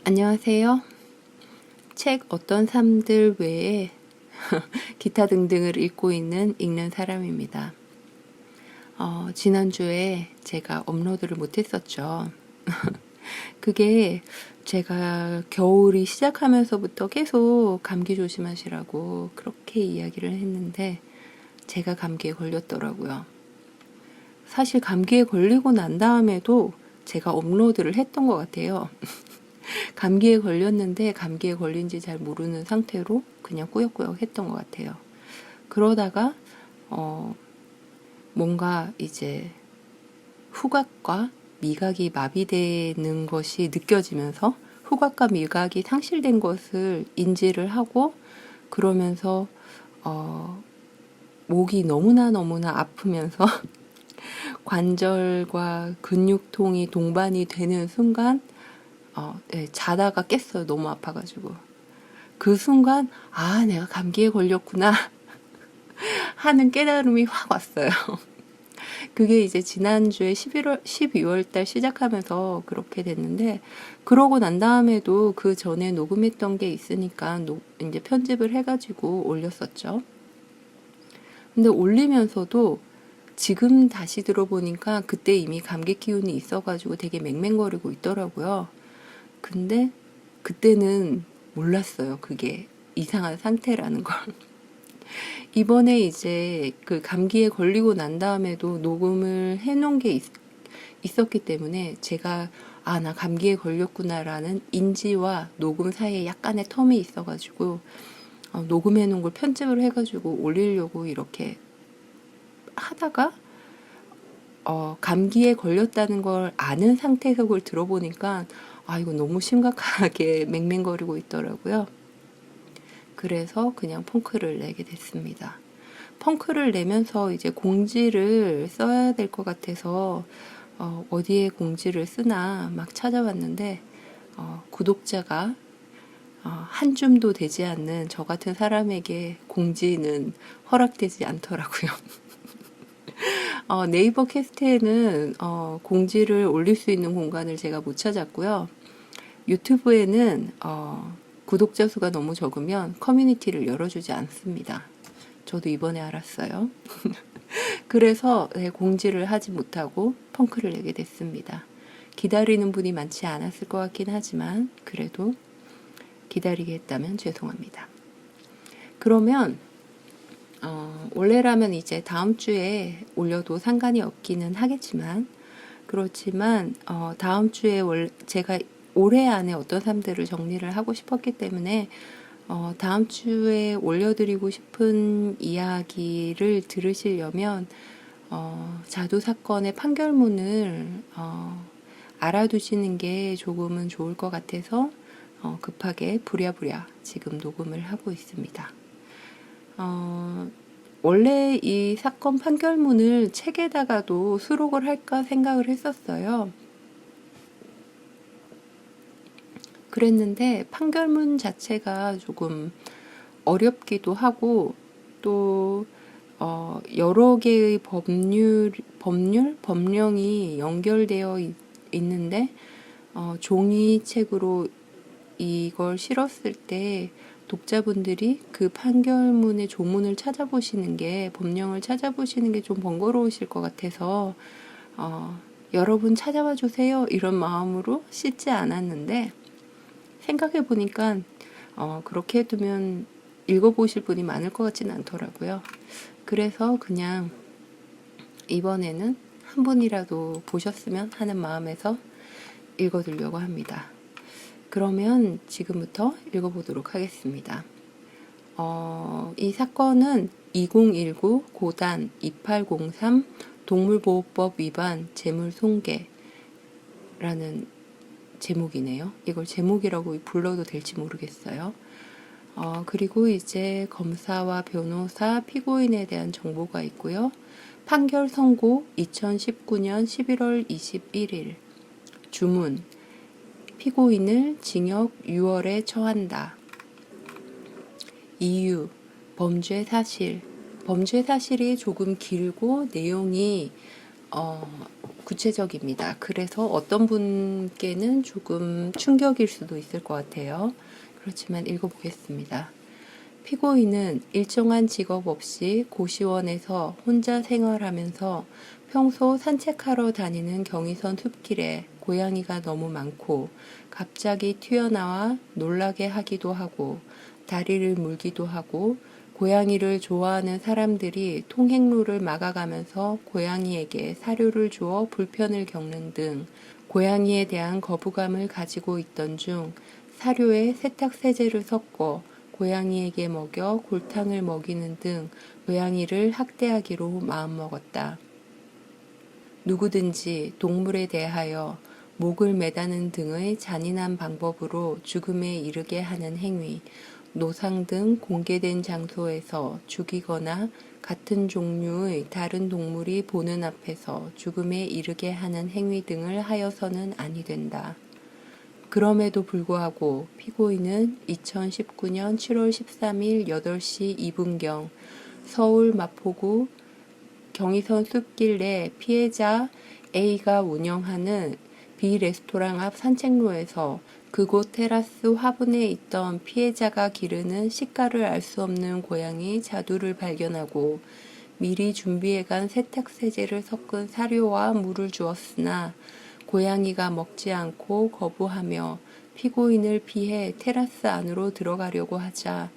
안녕하세요. 책 어떤 삶들 외에 기타 등등을 읽고 있는 읽는 사람입니다. 지난주에 제가 업로드를 못했었죠. 그게 제가 겨울이 시작하면서부터 계속 감기 조심하시라고 그렇게 이야기를 했는데 제가 감기에 걸렸더라고요. 사실 감기에 걸리고 난 다음에도 제가 업로드를 했던 것 같아요. 감기에 걸렸는데 감기에 걸린지 잘 모르는 상태로 그냥 꾸역꾸역 했던 것 같아요. 그러다가 뭔가 이제 후각과 미각이 마비되는 것이 느껴지면서 후각과 미각이 상실된 것을 인지를 하고 그러면서 목이 너무나 아프면서 관절과 근육통이 동반이 되는 순간 네, 자다가 깼어요. 너무 아파가지고. 그 순간 내가 감기에 걸렸구나 하는 깨달음이 확 왔어요. 그게 이제 지난주에 12월 달 시작하면서 그렇게 됐는데 그러고 난 다음에도 그 전에 녹음했던 게 있으니까 이제 편집을 해가지고 올렸었죠. 근데 올리면서도 지금 다시 들어보니까 그때 이미 감기 기운이 있어가지고 되게 맹맹거리고 있더라고요. 근데 그때는 몰랐어요. 그게 이상한 상태라는 걸. 이번에 이제 그 감기에 걸리고 난 다음에도 녹음을 해놓은 게 있었기 때문에 제가 나 감기에 걸렸구나라는 인지와 녹음 사이에 약간의 텀이 있어가지고 녹음해놓은 걸 편집을 해가지고 올리려고 이렇게 하다가 감기에 걸렸다는 걸 아는 상태에서 그걸 들어보니까 이거 너무 심각하게 맹맹거리고 있더라고요. 그래서 그냥 펑크를 내게 됐습니다. 펑크를 내면서 이제 공지를 써야 될 것 같아서 어디에 공지를 쓰나 막 찾아봤는데 구독자가 한 줌도 되지 않는 저 같은 사람에게 공지는 허락되지 않더라고요. 네이버 캐스트에는 공지를 올릴 수 있는 공간을 제가 못 찾았고요. 유튜브에는 구독자 수가 너무 적으면 커뮤니티를 열어주지 않습니다. 저도 이번에 알았어요. 그래서 공지를 하지 못하고 펑크를 내게 됐습니다. 기다리는 분이 많지 않았을 것 같긴 하지만 그래도 기다리게 했다면 죄송합니다. 그러면 원래라면 이제 다음 주에 올려도 상관이 없기는 하겠지만 그렇지만 다음 주에 제가 올해 안에 어떤 삶들을 정리를 하고 싶었기 때문에 다음 주에 올려드리고 싶은 이야기를 들으시려면 자두 사건의 판결문을 알아두시는 게 조금은 좋을 것 같아서 급하게 부랴부랴 지금 녹음을 하고 있습니다. 원래 이 사건 판결문을 책에다가도 수록을 할까 생각을 했었어요. 그랬는데 판결문 자체가 조금 어렵기도 하고 또 여러 개의 법령이 연결되어 있는데 종이책으로 이걸 실었을 때 독자분들이 그 판결문의 조문을 찾아보시는 게 법령을 찾아보시는 게 좀 번거로우실 것 같아서 여러분 찾아와 주세요 이런 마음으로 씻지 않았는데 생각해 보니까 그렇게 해두면 읽어보실 분이 많을 것 같지는 않더라고요. 그래서 그냥 이번에는 한 분이라도 보셨으면 하는 마음에서 읽어두려고 합니다. 그러면 지금부터 읽어보도록 하겠습니다. 이 사건은 2019 고단 2803 동물보호법 위반 재물손괴라는 제목이네요. 이걸 제목이라고 불러도 될지 모르겠어요. 그리고 이제 검사와 변호사, 피고인에 대한 정보가 있고요. 판결 선고 2019년 11월 21일 주문 피고인을 징역 6월에 처한다. 이유 범죄 사실 범죄 사실이 조금 길고 내용이 구체적입니다. 그래서 어떤 분께는 조금 충격일 수도 있을 것 같아요. 그렇지만 읽어보겠습니다. 피고인은 일정한 직업 없이 고시원에서 혼자 생활하면서 평소 산책하러 다니는 경의선 숲길에 고양이가 너무 많고 갑자기 튀어나와 놀라게 하기도 하고 다리를 물기도 하고 고양이를 좋아하는 사람들이 통행로를 막아가면서 고양이에게 사료를 주어 불편을 겪는 등 고양이에 대한 거부감을 가지고 있던 중 사료에 세탁세제를 섞어 고양이에게 먹여 골탕을 먹이는 등 고양이를 학대하기로 마음먹었다. 누구든지 동물에 대하여 목을 매다는 등의 잔인한 방법으로 죽음에 이르게 하는 행위, 노상 등 공개된 장소에서 죽이거나 같은 종류의 다른 동물이 보는 앞에서 죽음에 이르게 하는 행위 등을 하여서는 아니 된다. 그럼에도 불구하고 피고인은 2019년 7월 13일 8시 2분경 서울 마포구 경의선 숲길 내 피해자 A가 운영하는 B 레스토랑 앞 산책로에서 그곳 테라스 화분에 있던 피해자가 기르는 시가를 알 수 없는 고양이 자두를 발견하고 미리 준비해간 세탁세제를 섞은 사료와 물을 주었으나 고양이가 먹지 않고 거부하며 피고인을 피해 테라스 안으로 들어가려고 하자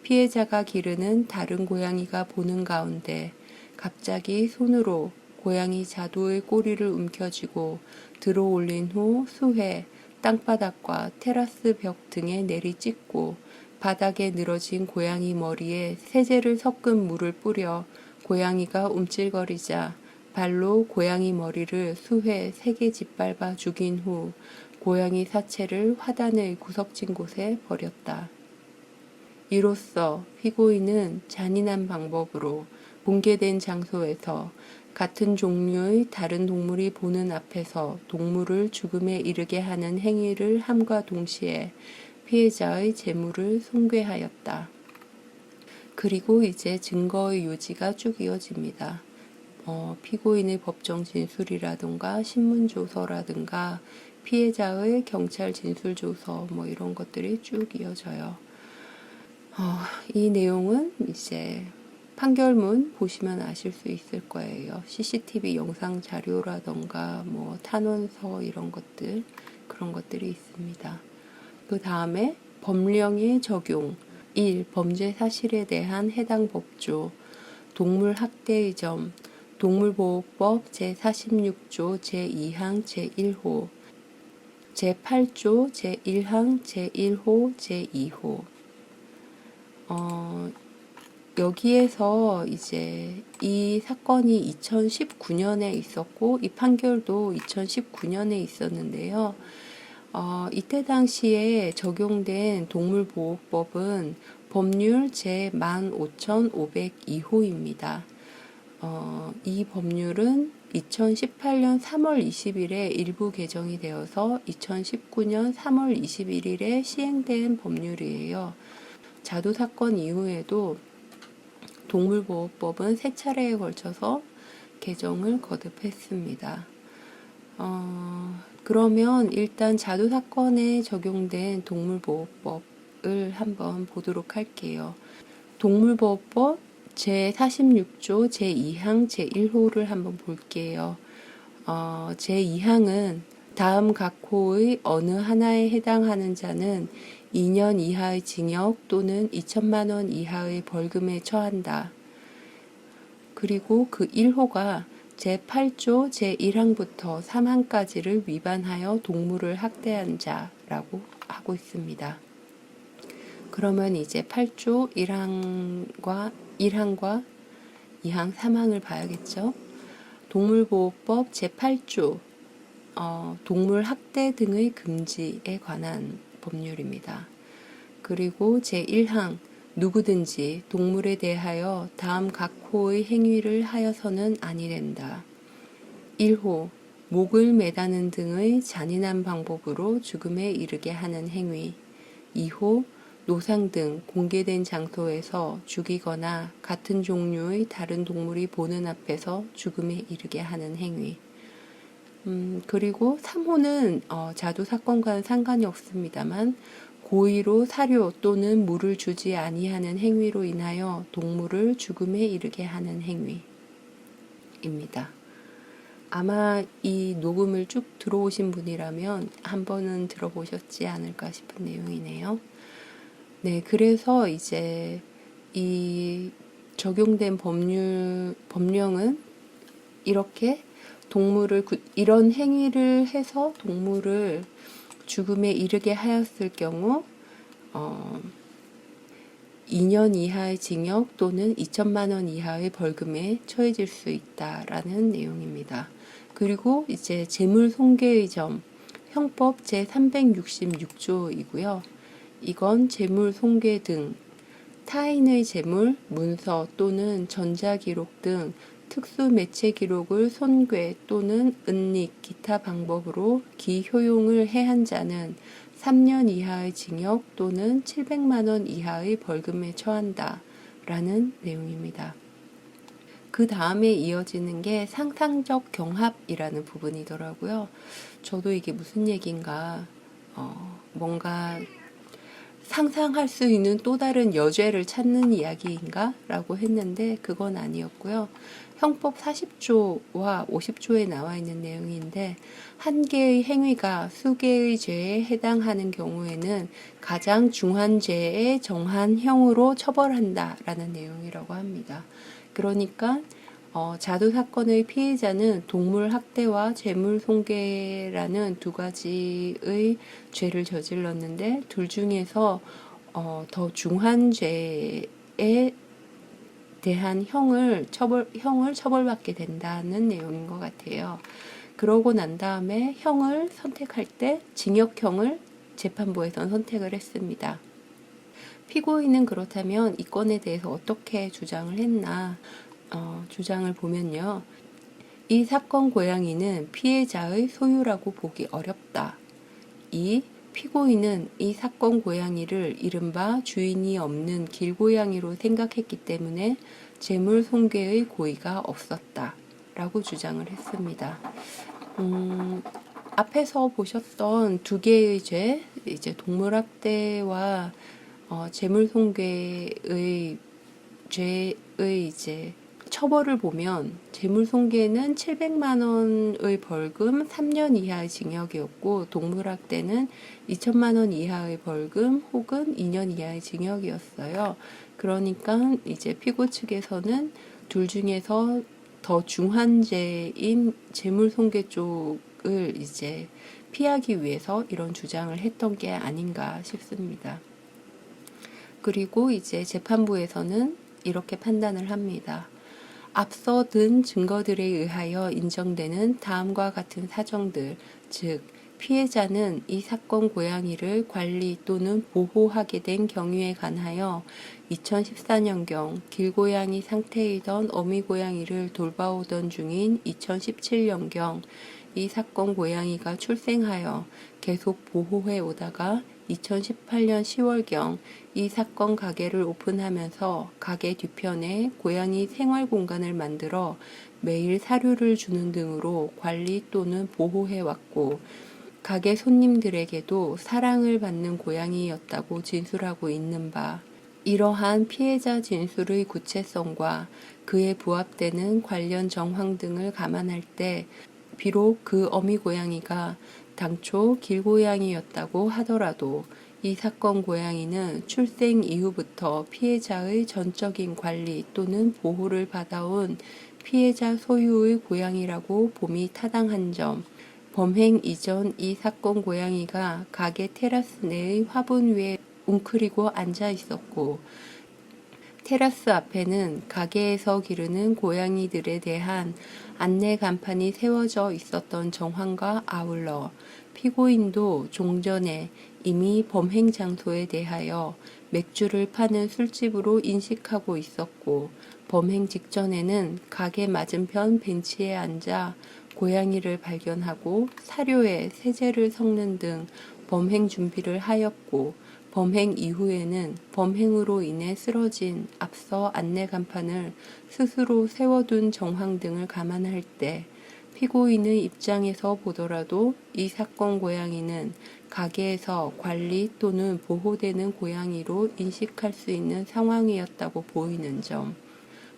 피해자가 기르는 다른 고양이가 보는 가운데 갑자기 손으로 고양이 자두의 꼬리를 움켜쥐고 들어올린 후 수회, 땅바닥과 테라스 벽 등에 내리찍고 바닥에 늘어진 고양이 머리에 세제를 섞은 물을 뿌려 고양이가 움찔거리자 발로 고양이 머리를 수회 3개 짓밟아 죽인 후 고양이 사체를 화단의 구석진 곳에 버렸다. 이로써 피고인은 잔인한 방법으로 공개된 장소에서 같은 종류의 다른 동물이 보는 앞에서 동물을 죽음에 이르게 하는 행위를 함과 동시에 피해자의 재물을 손괴하였다. 그리고 이제 증거의 요지가 쭉 이어집니다. 피고인의 법정 진술이라든가 신문조서라든가 피해자의 경찰 진술조서 뭐 이런 것들이 쭉 이어져요. 이 내용은 이제 판결문 보시면 아실 수 있을 거예요. CCTV 영상 자료라던가 뭐 탄원서 이런 것들 그런 것들이 있습니다. 그 다음에 법령의 적용 1. 범죄 사실에 대한 해당 법조 동물 학대의 점 동물보호법 제46조 제2항 제1호 제8조 제1항 제1호 제2호 여기에서 이제 이 사건이 2019년에 있었고 이 판결도 2019년에 있었는데요. 이때 당시에 적용된 동물보호법은 법률 제15502호입니다. 이 법률은 2018년 3월 20일에 일부 개정이 되어서 2019년 3월 21일에 시행된 법률이에요. 자두 사건 이후에도 동물보호법은 3차례에 걸쳐서 개정을 거듭했습니다. 그러면 일단 자두 사건에 적용된 동물보호법을 한번 보도록 할게요. 동물보호법 제46조 제2항 제1호를 한번 볼게요. 제2항은 다음 각 호의 어느 하나에 해당하는 자는 2년 이하의 징역 또는 2천만 원 이하의 벌금에 처한다. 그리고 그 1호가 제8조 제1항부터 3항까지를 위반하여 동물을 학대한 자라고 하고 있습니다. 그러면 이제 8조 1항과 2항, 3항을 봐야겠죠. 동물보호법 제8조 동물 학대 등의 금지에 관한 법률입니다. 그리고 제1항 누구든지 동물에 대하여 다음 각 호의 행위를 하여서는 아니 된다. 1호 목을 매다는 등의 잔인한 방법으로 죽음에 이르게 하는 행위. 2호 노상 등 공개된 장소에서 죽이거나 같은 종류의 다른 동물이 보는 앞에서 죽음에 이르게 하는 행위. 그리고 3호는 자두 사건과는 상관이 없습니다만 고의로 사료 또는 물을 주지 아니하는 행위로 인하여 동물을 죽음에 이르게 하는 행위입니다. 아마 이 녹음을 쭉 들어오신 분이라면 한 번은 들어보셨지 않을까 싶은 내용이네요. 네, 그래서 이제 이 적용된 법령은 이렇게 이런 행위를 해서 동물을 죽음에 이르게 하였을 경우 2년 이하의 징역 또는 2천만 원 이하의 벌금에 처해질 수 있다라는 내용입니다. 그리고 이제 재물 손괴의 점, 형법 제366조이고요. 이건 재물 손괴 등 타인의 재물, 문서 또는 전자기록 등 특수 매체 기록을 손괴 또는 은닉, 기타 방법으로 기효용을 해한 자는 3년 이하의 징역 또는 700만 원 이하의 벌금에 처한다 라는 내용입니다. 그 다음에 이어지는 게 상상적 경합이라는 부분이더라고요. 저도 이게 무슨 얘기인가 뭔가 상상할 수 있는 또 다른 여죄를 찾는 이야기인가? 라고 했는데 그건 아니었고요. 형법 40조와 50조에 나와 있는 내용인데 한 개의 행위가 수개의 죄에 해당하는 경우에는 가장 중한 죄에 정한 형으로 처벌한다 라는 내용이라고 합니다. 그러니까 자두 사건의 피해자는 동물 학대와 재물 손괴라는 두 가지의 죄를 저질렀는데 둘 중에서 더 중한 죄에 대한 형을 처벌받게 된다는 내용인 것 같아요. 그러고 난 다음에 형을 선택할 때 징역형을 재판부에선 선택을 했습니다. 피고인은 그렇다면 이 건에 대해서 어떻게 주장을 했나 주장을 보면요. 이 사건 고양이는 피해자의 소유라고 보기 어렵다. 2. 피고인은 이 사건 고양이를 이른바 주인이 없는 길고양이로 생각했기 때문에 재물 손괴의 고의가 없었다. 라고 주장을 했습니다. 앞에서 보셨던 두 개의 죄, 이제 동물학대와 재물 손괴의 죄의 이제 처벌을 보면 재물 손괴는 700만 원의 벌금, 3년 이하의 징역이었고 동물학대는 2천만 원 이하의 벌금 혹은 2년 이하의 징역이었어요. 그러니까 이제 피고 측에서는 둘 중에서 더 중한 죄인 재물 손괴 쪽을 이제 피하기 위해서 이런 주장을 했던 게 아닌가 싶습니다. 그리고 이제 재판부에서는 이렇게 판단을 합니다. 앞서 든 증거들에 의하여 인정되는 다음과 같은 사정들, 즉 피해자는 이 사건 고양이를 관리 또는 보호하게 된 경위에 관하여 2014년경 길고양이 상태이던 어미고양이를 돌봐오던 중인 2017년경 이 사건 고양이가 출생하여 계속 보호해 오다가 2018년 10월경 이 사건 가게를 오픈하면서 가게 뒤편에 고양이 생활 공간을 만들어 매일 사료를 주는 등으로 관리 또는 보호해 왔고 가게 손님들에게도 사랑을 받는 고양이였다고 진술하고 있는 바 이러한 피해자 진술의 구체성과 그에 부합되는 관련 정황 등을 감안할 때 비록 그 어미 고양이가 당초 길고양이였다고 하더라도 이 사건 고양이는 출생 이후부터 피해자의 전적인 관리 또는 보호를 받아온 피해자 소유의 고양이라고 봄이 타당한 점, 범행 이전 이 사건 고양이가 가게 테라스 내의 화분 위에 웅크리고 앉아 있었고 테라스 앞에는 가게에서 기르는 고양이들에 대한 안내 간판이 세워져 있었던 정황과 아울러 피고인도 종전에 이미 범행 장소에 대하여 맥주를 파는 술집으로 인식하고 있었고 범행 직전에는 가게 맞은편 벤치에 앉아 고양이를 발견하고 사료에 세제를 섞는 등 범행 준비를 하였고 범행 이후에는 범행으로 인해 쓰러진 앞서 안내 간판을 스스로 세워둔 정황 등을 감안할 때 피고인의 입장에서 보더라도 이 사건 고양이는 가게에서 관리 또는 보호되는 고양이로 인식할 수 있는 상황이었다고 보이는 점.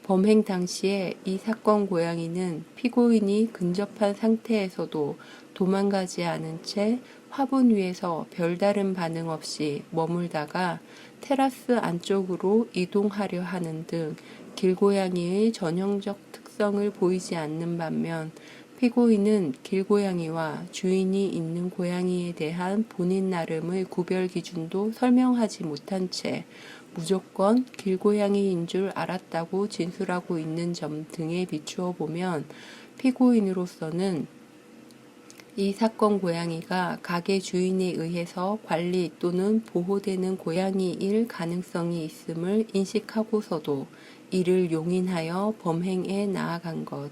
범행 당시에 이 사건 고양이는 피고인이 근접한 상태에서도 도망가지 않은 채 화분 위에서 별다른 반응 없이 머물다가 테라스 안쪽으로 이동하려 하는 등 길고양이의 전형적 특성을 보이지 않는 반면 피고인은 길고양이와 주인이 있는 고양이에 대한 본인 나름의 구별 기준도 설명하지 못한 채 무조건 길고양이인 줄 알았다고 진술하고 있는 점 등에 비추어 보면 피고인으로서는 이 사건 고양이가 가게 주인에 의해서 관리 또는 보호되는 고양이일 가능성이 있음을 인식하고서도 이를 용인하여 범행에 나아간 것,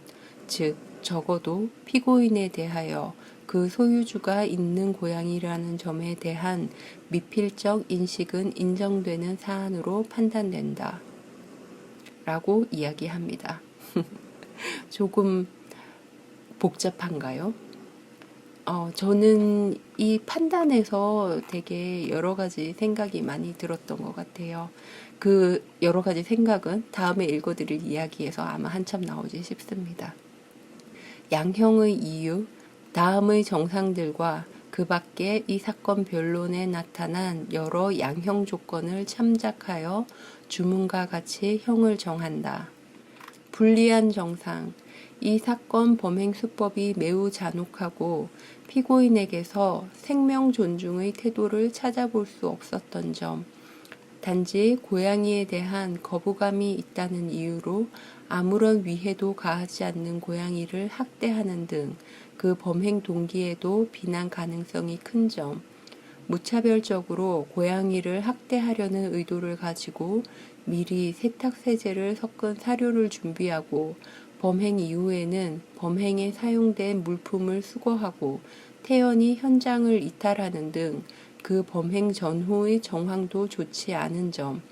즉 적어도 피고인에 대하여 그 소유주가 있는 고양이라는 점에 대한 미필적 인식은 인정되는 사안으로 판단된다. 라고 이야기합니다. 조금 복잡한가요? 저는 이 판단에서 되게 여러 가지 생각이 많이 들었던 것 같아요. 그 여러 가지 생각은 다음에 읽어드릴 이야기에서 아마 한참 나오지 싶습니다. 양형의 이유, 다음의 정상들과 그 밖에 이 사건 변론에 나타난 여러 양형 조건을 참작하여 주문과 같이 형을 정한다. 불리한 정상, 이 사건 범행 수법이 매우 잔혹하고 피고인에게서 생명 존중의 태도를 찾아볼 수 없었던 점, 단지 고양이에 대한 거부감이 있다는 이유로 아무런 위해도 가하지 않는 고양이를 학대하는 등 그 범행 동기에도 비난 가능성이 큰 점, 무차별적으로 고양이를 학대하려는 의도를 가지고 미리 세탁세제를 섞은 사료를 준비하고 범행 이후에는 범행에 사용된 물품을 수거하고 태연히 현장을 이탈하는 등 그 범행 전후의 정황도 좋지 않은 점,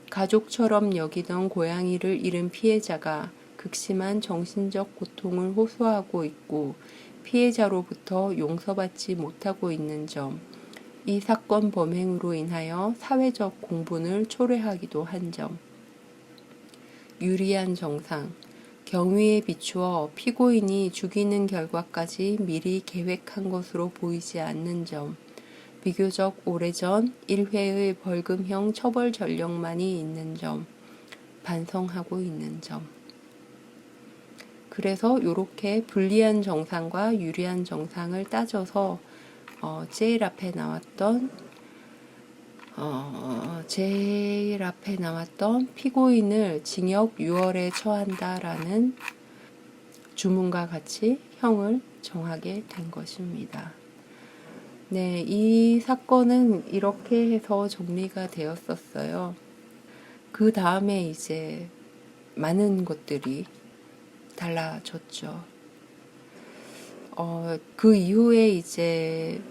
가족처럼 여기던 고양이를 잃은 피해자가 극심한 정신적 고통을 호소하고 있고 피해자로부터 용서받지 못하고 있는 점, 이 사건 범행으로 인하여 사회적 공분을 초래하기도 한 점, 유리한 정상, 경위에 비추어 피고인이 죽이는 결과까지 미리 계획한 것으로 보이지 않는 점, 비교적 오래전 1회의 벌금형 처벌 전력만이 있는 점, 반성하고 있는 점. 그래서 이렇게 불리한 정상과 유리한 정상을 따져서 제일 앞에 나왔던 피고인을 징역 6월에 처한다라는 주문과 같이 형을 정하게 된 것입니다. 네, 이 사건은 이렇게 해서 정리가 되었었어요. 그 다음에 이제 많은 것들이 달라졌죠. 그 이후에 이제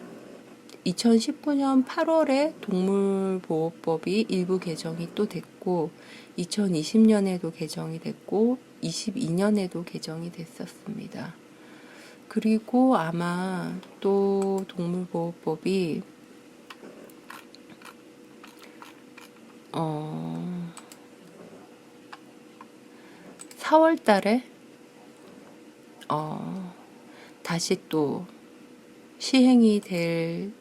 2019년 8월에 동물보호법이 일부 개정이 또 됐고 2020년에도 개정이 됐고 22년에도 개정이 됐었습니다. 그리고 아마 또 동물보호법이 4월 달에 다시 또 시행이 될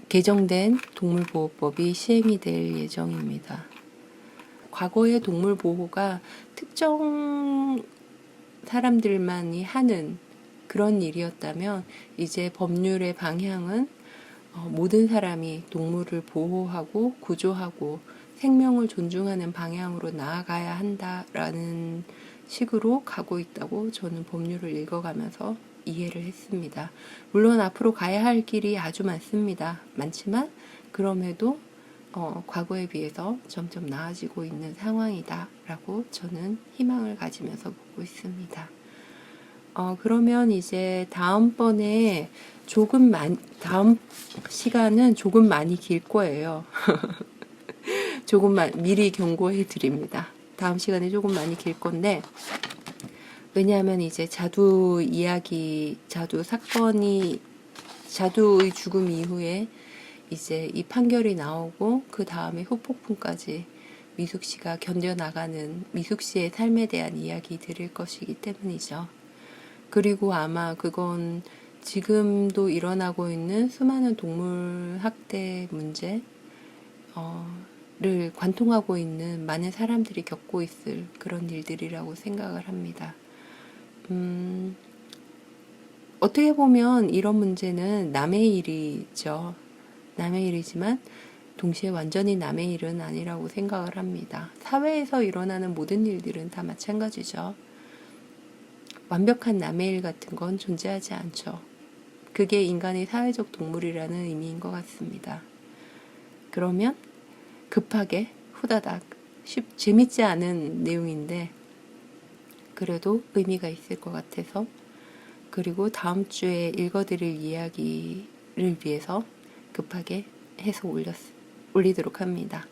개정된 동물보호법이 시행이 될 예정입니다. 과거의 동물보호가 특정 사람들만이 하는 그런 일이었다면 이제 법률의 방향은 모든 사람이 동물을 보호하고 구조하고 생명을 존중하는 방향으로 나아가야 한다라는 식으로 가고 있다고 저는 법률을 읽어가면서 이해를 했습니다. 물론 앞으로 가야 할 길이 아주 많지만 그럼에도 과거에 비해서 점점 나아지고 있는 상황이다라고 저는 희망을 가지면서 보고 있습니다. 그러면 이제 다음 시간은 조금 많이 길 거예요. 조금만 미리 경고해 드립니다. 다음 시간에 조금 많이 길 건데 왜냐하면 이제 자두 이야기, 자두 사건이, 자두의 죽음 이후에 이제 이 판결이 나오고 그 다음에 후폭풍까지 미숙 씨가 견뎌나가는 미숙 씨의 삶에 대한 이야기들일 것이기 때문이죠. 그리고 아마 그건 지금도 일어나고 있는 수많은 동물 학대 문제, 를 관통하고 있는 많은 사람들이 겪고 있을 그런 일들이라고 생각을 합니다. 어떻게 보면 이런 문제는 남의 일이죠. 남의 일이지만 동시에 완전히 남의 일은 아니라고 생각을 합니다. 사회에서 일어나는 모든 일들은 다 마찬가지죠. 완벽한 남의 일 같은 건 존재하지 않죠. 그게 인간의 사회적 동물이라는 의미인 것 같습니다. 그러면 급하게 후다닥 재밌지 않은 내용인데 그래도 의미가 있을 것 같아서, 그리고 다음 주에 읽어드릴 이야기를 위해서 급하게 해서 올리도록 합니다.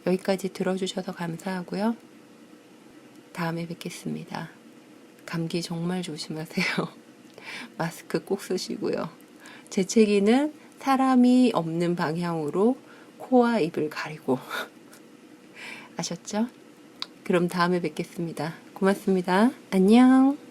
여기까지 들어주셔서 감사하고요. 다음에 뵙겠습니다. 감기 정말 조심하세요. 마스크 꼭 쓰시고요. 재채기는 사람이 없는 방향으로 코와 입을 가리고 아셨죠? 그럼 다음에 뵙겠습니다. 고맙습니다. 안녕.